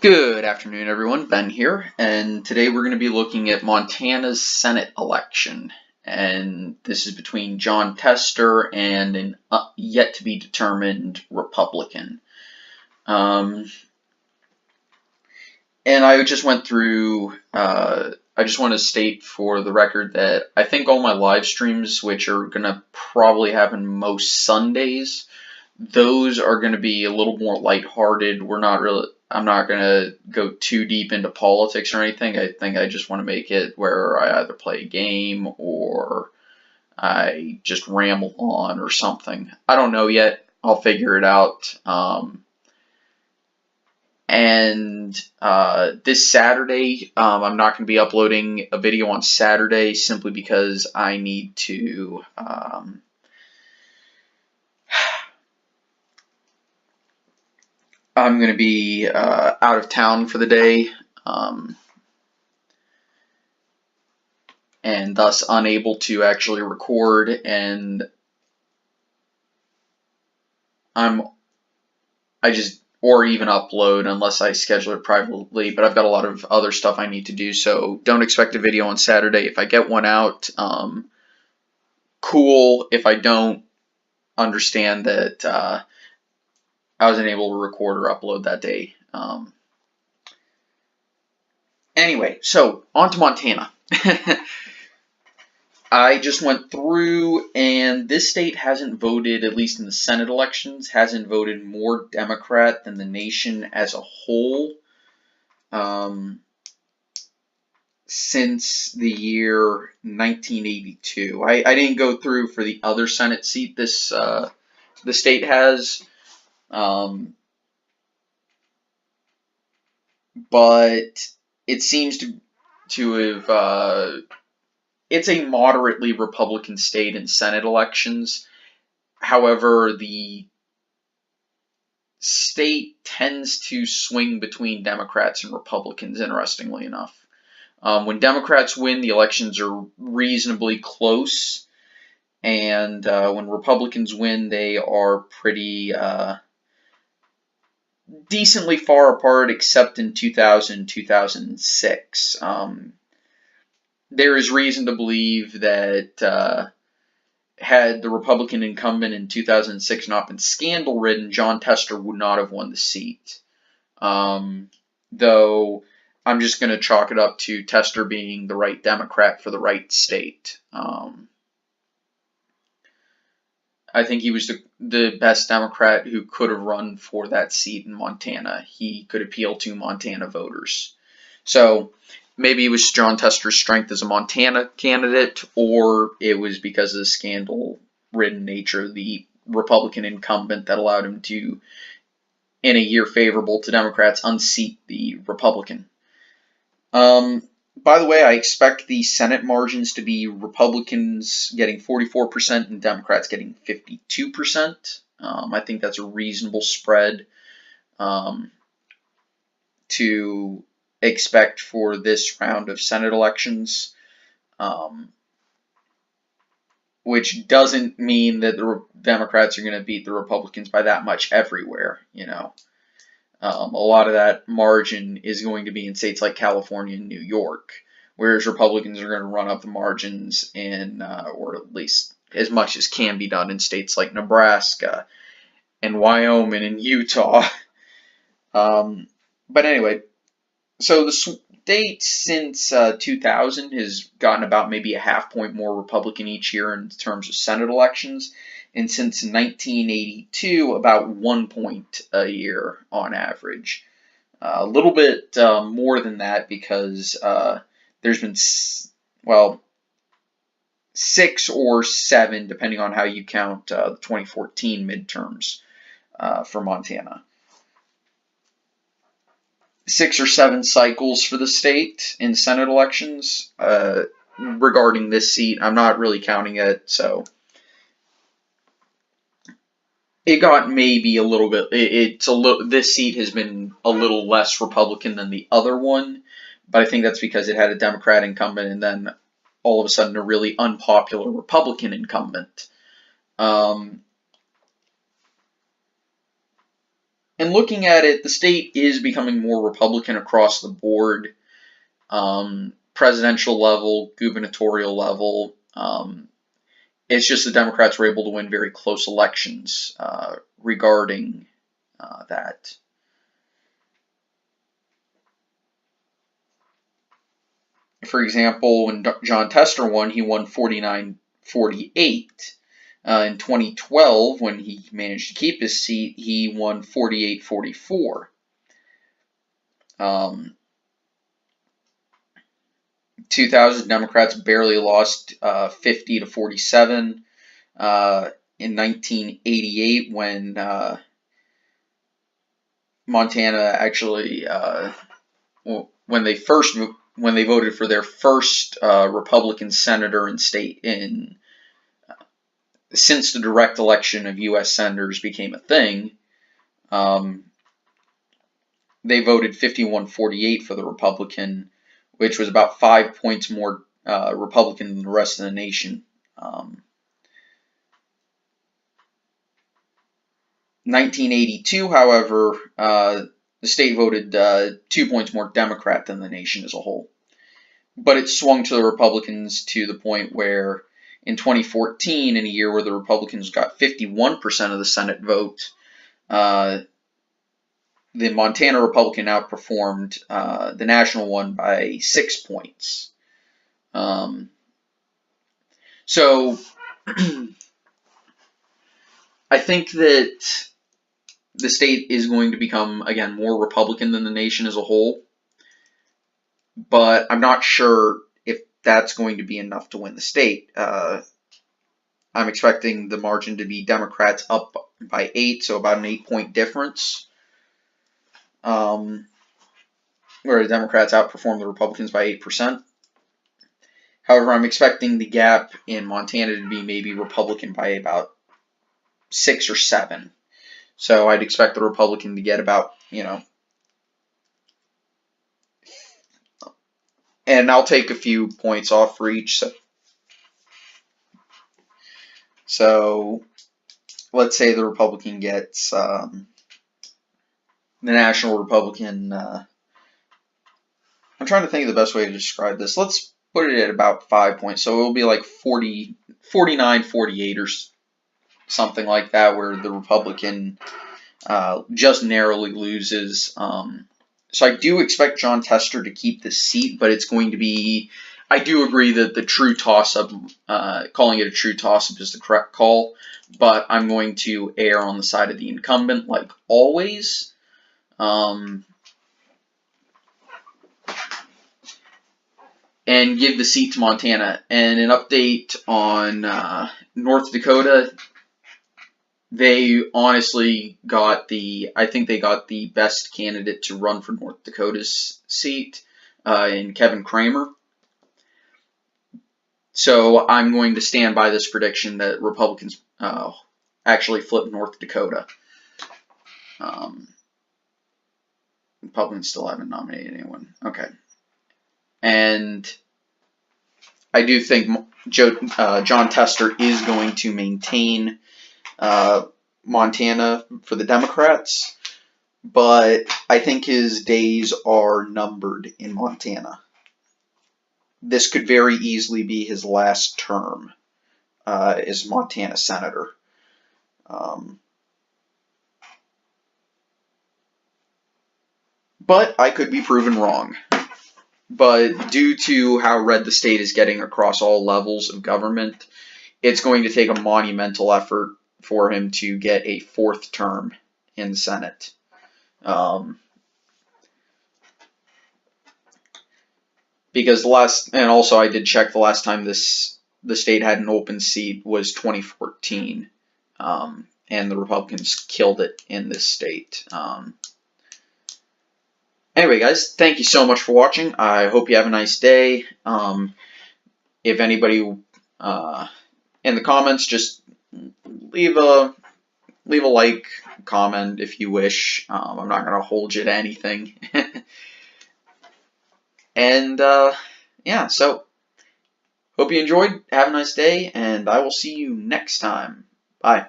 Good afternoon, everyone. Ben here, and today we're going to be looking at Montana's Senate election. And this is between Jon Tester and an yet to be determined Republican. And I just went through, I just want to state for the record that I think all my live streams, which are going to probably happen most Sundays, those are going to be a little more lighthearted. I'm not going to go too deep into politics or anything. I think I just want to make it where I either play a game or I just ramble on or something. I don't know yet. I'll figure it out. This Saturday, I'm not going to be uploading a video on Saturday simply because I need to I'm going to be out of town for the day, and thus unable to actually record, and or even upload unless I schedule it privately, but I've got a lot of other stuff I need to do, so don't expect a video on Saturday. If I get one out, cool. If I don't, understand that I wasn't able to record or upload that day. Anyway, so on to Montana. I just went through, and this state hasn't voted, at least in the Senate elections, hasn't voted more Democrat than the nation as a whole since the year 1982. I didn't go through for the other Senate seat the state has, but it seems to have it's a moderately Republican state in Senate elections. However, the state tends to swing between Democrats and Republicans, interestingly enough. When Democrats win, the elections are reasonably close, and when Republicans win, they are pretty decently far apart, except in 2000, 2006. There is reason to believe that had the Republican incumbent in 2006 not been scandal-ridden, Jon Tester would not have won the seat. Though I'm just going to chalk it up to Tester being the right Democrat for the right state. I think he was the best Democrat who could have run for that seat in Montana. He could appeal to Montana voters. So maybe it was Jon Tester's strength as a Montana candidate, or it was because of the scandal-ridden nature of the Republican incumbent that allowed him to, in a year favorable to Democrats, unseat the Republican. By the way, I expect the Senate margins to be Republicans getting 44% and Democrats getting 52%. I think that's a reasonable spread to expect for this round of Senate elections, which doesn't mean that the Democrats are going to beat the Republicans by that much everywhere, you know. A lot of that margin is going to be in states like California and New York, whereas Republicans are going to run up the margins in, or at least as much as can be done in states like Nebraska and Wyoming and Utah. But anyway, so the state since 2000 has gotten about maybe a half point more Republican each year in terms of Senate elections. And since 1982, about 1 point a year on average. A little bit more than that because there's been, 6 or 7, depending on how you count the 2014 midterms for Montana. 6 or 7 cycles for the state in Senate elections regarding this seat. I'm not really counting it, so it got maybe a little bit. This seat has been a little less Republican than the other one, but I think that's because it had a Democrat incumbent and then all of a sudden a really unpopular Republican incumbent. And looking at it, the state is becoming more Republican across the board, presidential level, gubernatorial level. It's just the Democrats were able to win very close elections regarding that. For example, when Jon Tester won, he won 49-48. In 2012, when he managed to keep his seat, he won 48-44. 2000, Democrats barely lost 50-47. In 1988, when Montana actually, when they voted for their first Republican senator in since the direct election of U.S. senators became a thing, they voted 51-48 for the Republican, which was about 5 points more Republican than the rest of the nation. 1982, however, the state voted 2 points more Democrat than the nation as a whole. But it swung to the Republicans to the point where in 2014, in a year where the Republicans got 51% of the Senate vote, the Montana Republican outperformed the national one by 6 points. So I think that the state is going to become, again, more Republican than the nation as a whole. But I'm not sure if that's going to be enough to win the state. I'm expecting the margin to be Democrats up by 8, so about an 8-point difference. Where the Democrats outperform the Republicans by 8%. However, I'm expecting the gap in Montana to be maybe Republican by about 6 or 7. So I'd expect the Republican to get about, and I'll take a few points off for each. So let's say the Republican gets, the National Republican, I'm trying to think of the best way to describe this. Let's put it at about 5 points. So it'll be like 49-48 or something like that, where the Republican just narrowly loses. So I do expect Jon Tester to keep the seat, but it's going to be, I do agree that the true toss-up, calling it a true toss-up is the correct call, but I'm going to err on the side of the incumbent, like always. And give the seat to Montana. And an update on North Dakota, they honestly got I think they got the best candidate to run for North Dakota's seat in Kevin Cramer. So I'm going to stand by this prediction that Republicans actually flip North Dakota. Republicans still haven't nominated anyone. Okay. And I do think Jon Tester is going to maintain Montana for the Democrats, but I think his days are numbered in Montana. This could very easily be his last term as Montana senator. But I could be proven wrong. But due to how red the state is getting across all levels of government, it's going to take a monumental effort for him to get a 4th term in the Senate. Because and also I did check the last time the state had an open seat was 2014, and the Republicans killed it in this state. Anyway, guys, thank you so much for watching. I hope you have a nice day. If anybody in the comments, just leave a like, comment if you wish. I'm not going to hold you to anything. And yeah, so hope you enjoyed. Have a nice day, and I will see you next time. Bye.